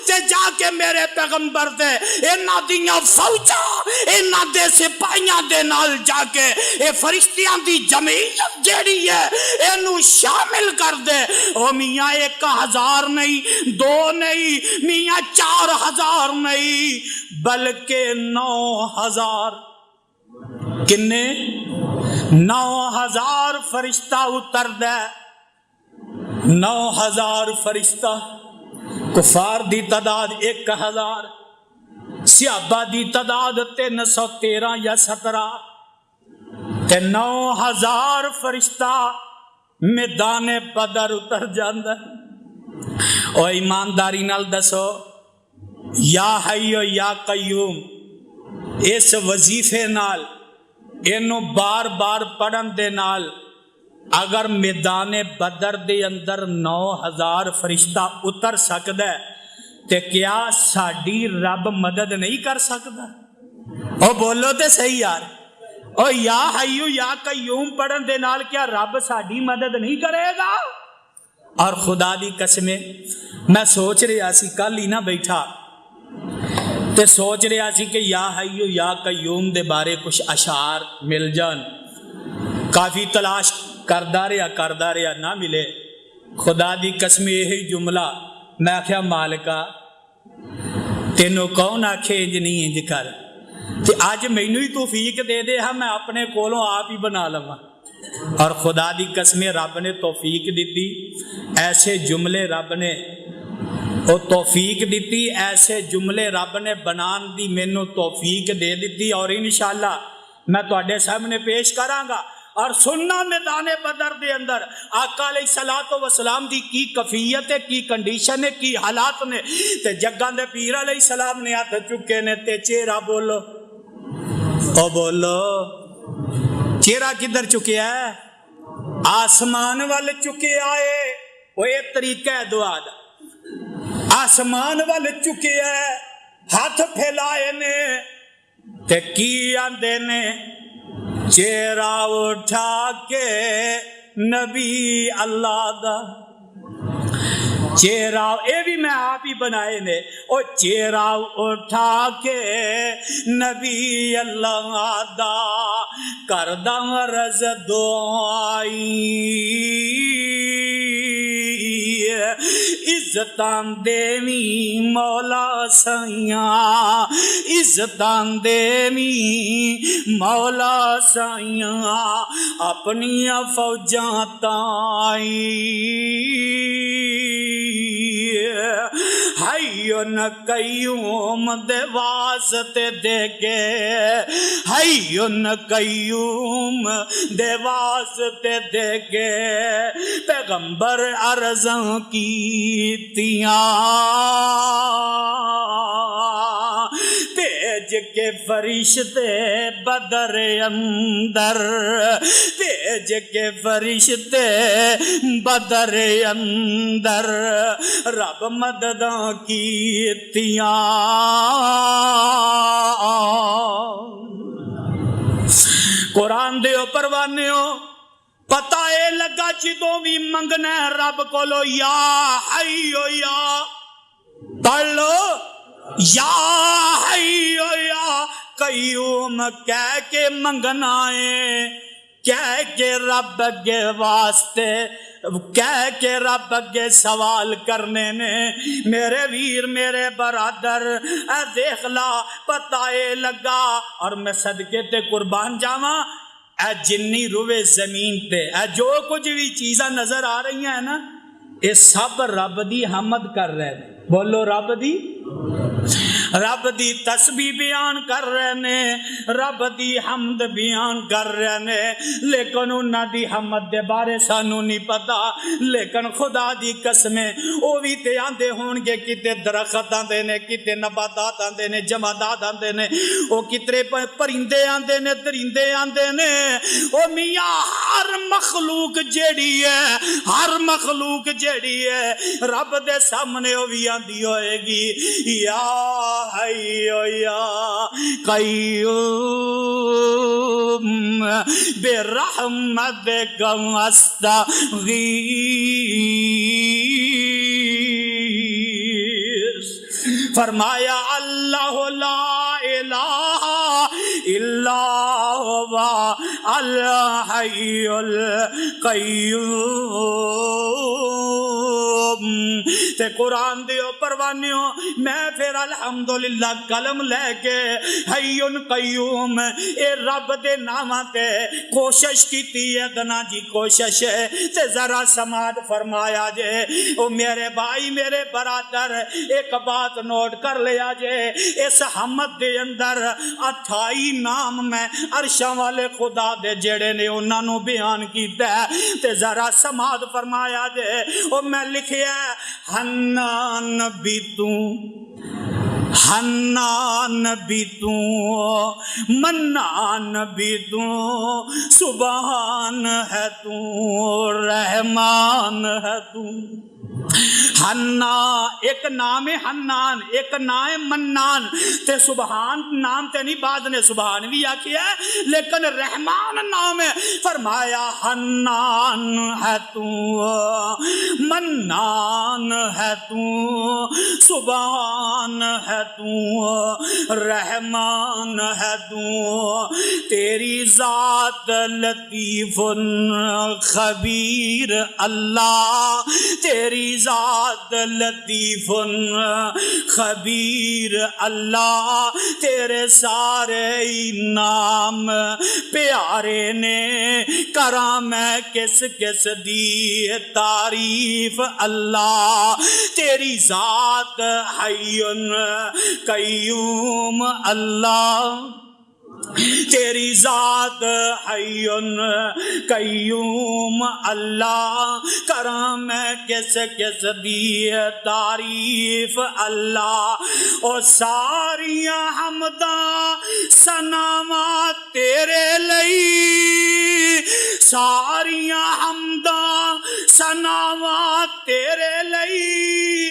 تے جا کے میرے پیغمبر دے انہاں دیاں فوجاں انہاں دے سپاہیاں دے نال جا کے اے فرشتیاں دی جمعیت جیڑی ہے اینوں شامل کر دے، او میاں 1000 نہیں 2 نہیں میاں 4000 نہیں بلکہ 9000، کنے 9000 فرشتہ اتر دے، 9000 فرشتہ، کفار دی تعداد 1000، صحابہ دی تعداد 313 یا 17، تے 9000 فرشتہ میدان بدر اتر جاندہ۔ او ایمانداری نال دسو یا حی یا قیوم اس وظیفے نال اینو بار بار پڑھن دے نال اگر میدان بدر دے اندر 9000 فرشتہ اتر سکدا ہے تے کیا ساڈی رب مدد نہیں کر سکدا؟ او بولو تے صحیح یار، او یا حی یا قیوم پڑھن دے نال کیا رب ساڈی مدد نہیں کرے گا؟ اور خدا دی قسمیں میں سوچ رہا سی کل ہی نہ بیٹھا تے سوچ رہا سی کہ یا حی یا قیوم دے بارے کچھ اشعار مل جان، کافی تلاش کردہ رہا نہ ملے، خدا دی قسم یہی جملہ میں آکھیا مالکا تینوں کون آکھے انج نہیں انج کر، تے آج مینوں ہی توفیق دے دے ہاں میں اپنے کولوں آپ ہی بنا لواں، اور خدا دی قسم رب نے توفیق دیتی، ایسے جملے رب نے او توفیق دیتی، ایسے جملے رب نے بنان دی مینوں توفیق دے دیتی، اور انشاءاللہ میں تواڈے سامنے پیش کراں گا، اور سننا میدان بدر دے اندر آقا علیہ الصلوۃ والسلام دی کی کیفیت ہے، کی کنڈیشن ہے، کی حالات نے، تے جگاں دے پیر علیہ السلام نے ہاتھ چکے نے تے چہرہ بولو او بولو چہرہ کدھر چکیا ہے؟ آسمان وال چکے آئے، وہ ایک طریقہ ہے دعا دا، آسمان وال چکے ہے، ہاتھ پھیلائے نے تے کی آندے نے چہرہ اٹھا کے نبی اللہ دا چہرہ، اے بھی میں آپ ہی بنائے نے، او چہرہ اٹھا کے نبی اللہ دا کردہ عرض دعائی عزتاں دیوی مولا سائیاں، عزتاں دیوی مولا سائیاں اپنیاں فوجاں تائیں حیون قیوم دے واسطے دے کے، حیون قیوم دے واسطے دے کے پیغمبر عرضاں کیتیاں، بھیج کے فرشتے بدر اندر، بھیج کے فرشتے بدر اندر رب مدداں کیتیاں۔ قرآن دیو پروانیو پتہ اے لگا جدوں بھی منگنا ہے رب کولو یا حیو یا پڑھ لو یا حیو یا قیوم کہہ کے منگنا ہے، کہہ کے رب کے واسطے، کہہ کے رب کے سوال کرنے نے میرے ویر میرے برادر اے دیکھ لا پتہ اے لگا، اور میں صدقے تے قربان جاواں اے جنی روے زمین تے اے جو کچھ بھی چیزاں نظر آ رہی ہیں نا، یہ سب رب دی حمد کر رہے ہیں، بولو رب دی، رب دی تسبیح بیان کر رہے نے، رب دی حمد بیان کر رہے نے، لیکن انہاں دی حمد دے بارے سانو نہیں پتا، لیکن خدا دی قسمیں او بھی تے آندے ہون گے کتے درخت آندے نے، کتے نباتات آندے نے، جمادات آندے نے، او کترے پرندے آندے نے، درندے آندے نے، او میاں ہر مخلوق جیڑی ہے، ہر مخلوق جیڑی ہے رب دے سامنے او بھی آندی ہوئے گی یا حیو یا قیوم برحمتک استغیث، فرمایا اللہ لا الہ الا هو الحی القیوم۔ تے قرآن دیو پروانیو میں پھر الحمدللہ قلم لے کے حیون قیوم اے رب دے نامہ تے کوشش کیتی ہے دنا جی کوشش ہے تے ذرا سماعت فرمایا جے، او میرے بھائی میرے برادر ایک بات نوٹ کر لیا جے، اس حمد دے اندر 28 نام میں عرشاں والے خدا دے جڑے نے انہاں نو بیان کیتا ہے تے ذرا سماعت فرمایا جے، او میں لکھیا ہے حنان بھی تو، حنان بھی تو، منان بھی تو، سبحان ہے تو، رحمان ہے تو۔ حنا ایک نام ہے حنان، ایک نام ہے منان، تے سبحان نام تے نہیں بعد نے سبحان بھی آکھیا ہے، لیکن رحمان نام ہے، فرمایا حنان ہے تو، منان ہے تو، سبحان ہے تو، رحمان ہے تو، تیری ذات لطیف خبیر اللہ، تیری ذات لطیف خبیر اللہ، تیرے سارے نام پیارے نے، کراں میں کس کس دی تعریف اللہ، تیری ذات حی قیوم اللہ۔ تیری ذات حی قیوم اللہ، کرم میں کس کس دی تعریف اللہ، اور ساریاں حمداں ثناواں تیرے لئی، ساریاں حمداں ثناواں تیرے لئی،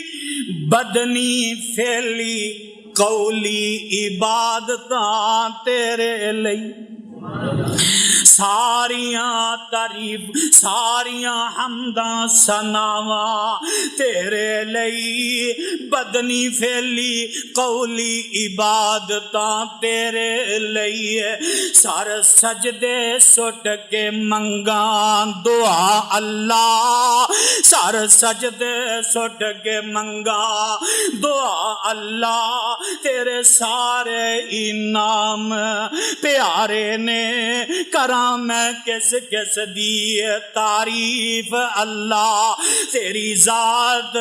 بدنی فعلی قولی عبادتاں تیرے لئی، ساریاں تعریف ساریاں حمداں ثناواں تیرے لئی، بدنی فعلی قولی عبادتاں تیرے لئی، سر سجدے سٹ کے منگاں دعا اللہ، سر سجدے سٹ کے منگاں دعا اللہ، تیرے سارے انعام پیارے نے، کراں میں کس کس دی تعریف اللہ، تیری ذات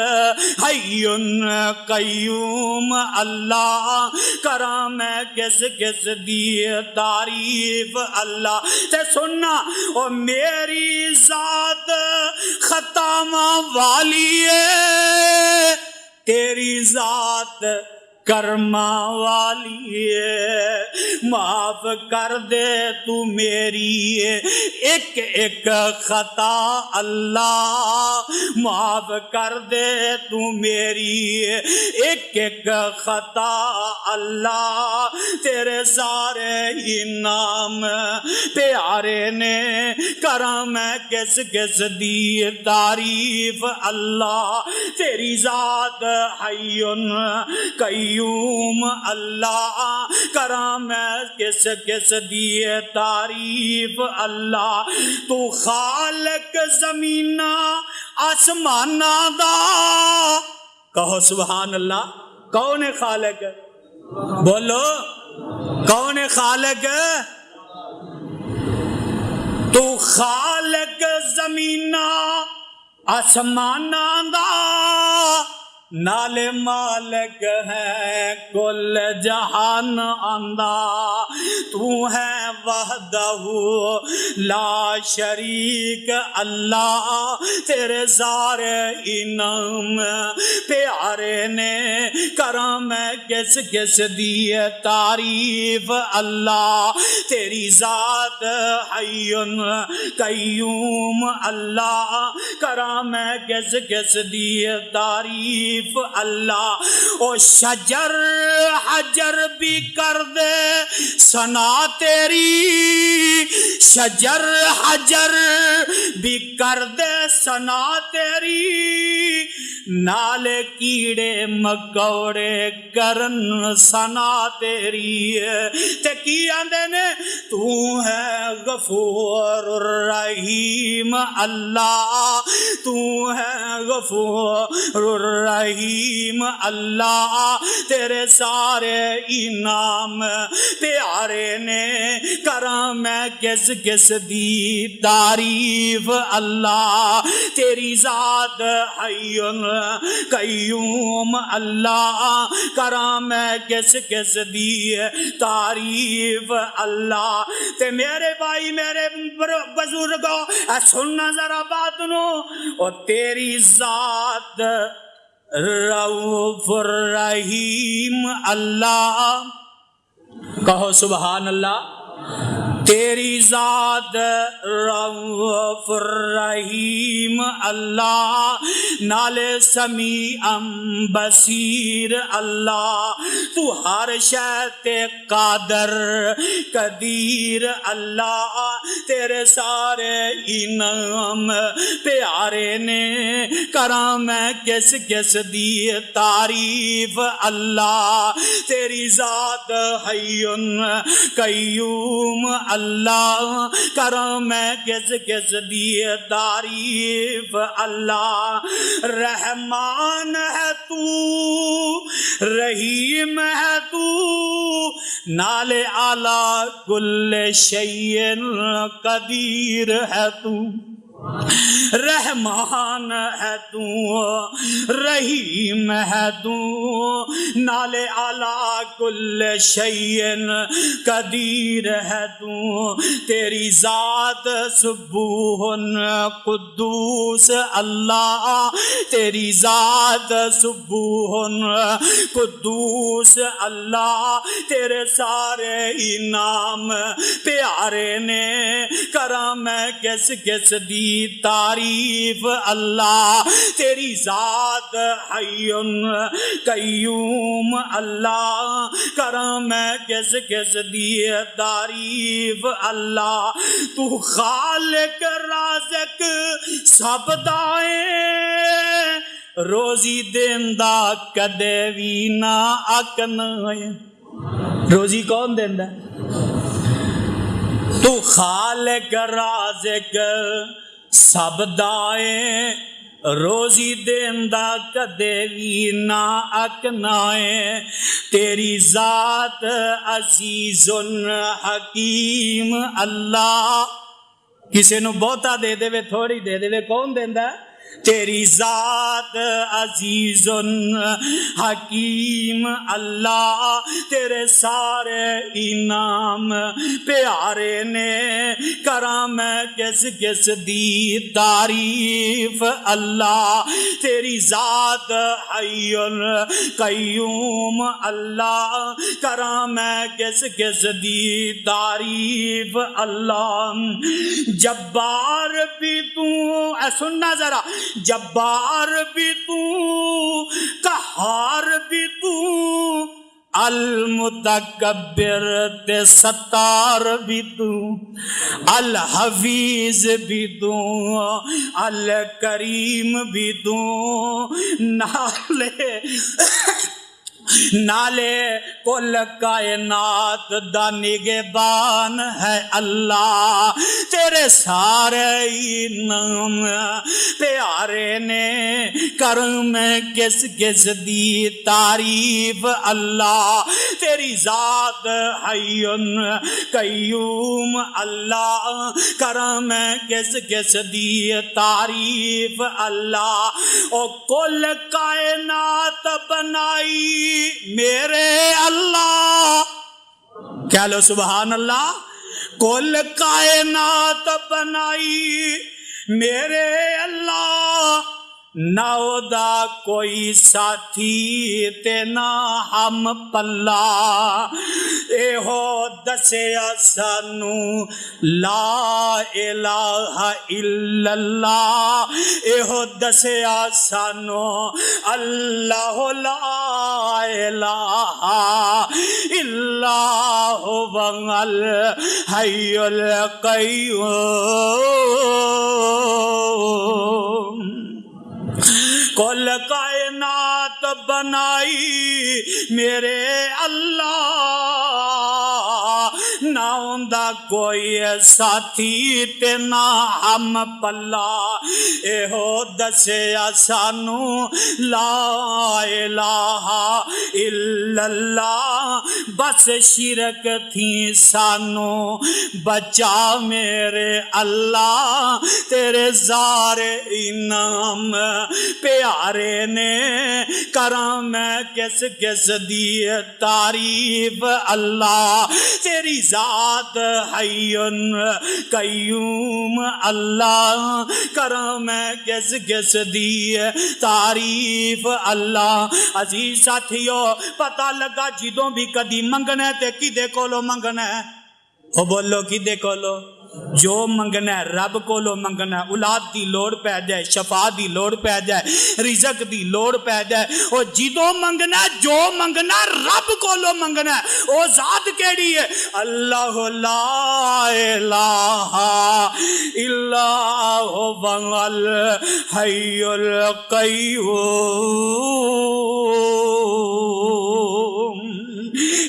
حی قیوم اللہ، کراں میں کس کس دی تعریف اللہ، تے سننا او میری ذات خطاواں والی ہے، تیری ذات کرما والی ہے، معاف کر دے تو میری ایک ایک خطا اللہ، معاف کر دے تو میری ایک ایک خطا اللہ، تیرے سارے انعام پیارے نے، کراں میں کس کس دی تعریف اللہ، تیری ذات حی قیوم اللہ، کراں میں کس کس دی تعریف اللہ، تو خالق زمینہ آسمانہ دا، کہو سبحان اللہ، کون ہے خالق؟ بولو کون ہے خالق؟ تو خالق زمینہ آسمانہ دا، نال مالک ہے کل جہان آندا، تو ہے وحدہ لا شریک اللہ، تیرے سارے انعام پیارے نے، کراں میں کس کس دی تعریف اللہ، تیری ذات حی قیوم اللہ، کراں میں کس کس دی تعریف اللہ، او شجر حجر بھی کر دے ثنا تیری، شجر حجر بھی کر دے ثنا تیری، نال کیڑے مکوڑے کرن ثنا تیری، تے کی آندے نے تو ہے غفور الرحیم اللہ، تو ہے غفور الرحیم اللہ، تیرے سارے انعام پیارے نے، کراں میں کس کس دی تعریف اللہ، تیری ذات حی قیوم اللہ، کراں میں کس کس دی تعریف اللہ، تے میرے بھائی میرے بزرگوں سننا ذرا بات نو، اور تیری ذات رؤوف الرحیم اللہ، کہو سبحان اللہ، تیری ذات رؤوف الرحیم اللہ، نال سمیع بصیر اللہ، تو ہر شے تے قادر قدیر اللہ، تیرے سارے انعام پیارے نے، کراں میں کس کس دی تعریف اللہ، تیری ذات حی قیوم اللہ، کراں میں کس کس دی تعریف اللہ، رحمان ہے تو رحیم ہے تو، نال اعلی کل شیء قدیر ہے تو، رحمان ہے تو، رحیم ہے تو، نالے اعلیٰ کل شیء قدیر ہے تو، تیری ذات سبوح قدوس اللہ، تیری ذات سبوح قدوس اللہ، تیرے سارے انعام پیارے نے کرم کس کس دی تعریف اللہ، تیری ذات حی قیوم اللہ، کرم کس کس دی تعریف اللہ، تو خالق رازق سب دائیں، روزی دیندا کدے وی نہ اکنا، روزی کون دیندا؟ تو خالق رازق سب دائیں، روزی دیندا کدے وی نہ اکنائیں، تیری ذات عزیز حکیم اللہ، کسے نو بہتا دے دے وے تھوڑی دے دے وے کون دیندا ہے؟ تیری ذات عزیز حکیم اللہ، تیرے سارے انعام پیارے نے کرم کس کس دی تعریف اللہ، تیری ذات حی قیوم اللہ، کرم کس کس دی تعریف اللہ، جبار بھی تو، اے سننا ذرا، جبار بھی تو، قہار بھی تو، المتکبر تے ستار بھی تو، الحفیظ بھی تو، الکریم بھی تو، نالے کل کائنات دا نگہبان ہے اللہ، تیرے سارے نام پیارے نے کرم کس کس دی تعریف اللہ، تیری ذات حی قیوم اللہ، کرم کس کس دی تعریف اللہ، او کل کائنات بنائی میرے اللہ، کہہ لو سبحان اللہ، کل کائنات بنائی میرے اللہ، نہ دا کوئی ساتھی تے نہ ہم پلا، اے ہو دسیا سانو لا الہ الا اللہ، اے ہو دسیا سانو اللہ لا الہ الا هو الحی القیوم، کل کائنات بنائی میرے اللہ، نہ ہوندا کوئی ساتھی تے نہ ہم پلا، اے ہو دسیا سانو لا الہ الا اللہ، بس شرک تھی سانو بچا میرے اللہ، تیرے زار انعام پیارے نے کرم کس کس دی تعریف اللہ، تیری ذات حی قیوم اللہ، کرم کس کس دی تعریف اللہ۔ عزیز ساتھیو، پتہ لگا جدوں بھی کدی منگنا ہے تے کدے کولو منگنا ہے؟ او بولو کدے کولو؟ جو منگنا ہے رب کولو منگنا ہے، اولاد دی لوڑ پہ جائے، شفا دی لوڑ پہ جائے، رزق دی لوڑ پہ جائے، اور جدوں منگنا ہے جو منگنا ہے رب کولو منگنا ہے، او ذات کیڑی ہے؟ اللہ لا الہ الا هو الحی القیوم۔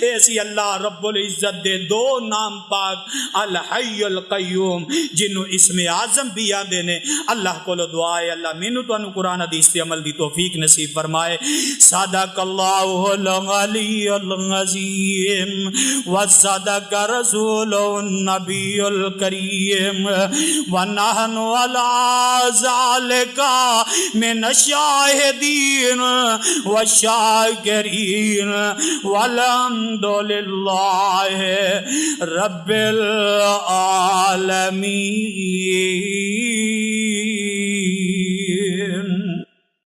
اس سی اللہ رب العزت دے دو نام پاک الحی القیوم جنوں اسم اعظم بھی آندے نے. اللہ کو دعا ہے اللہ مینوں تانوں قرآن حدیث تے عمل دی توفیق نصیب فرمائے. صدق اللہ العلی العظیم وصدق رسول النبی الکریم ونحن علی ذلک من الشاہدین والشاکرین والحمد للہ رب العالمین.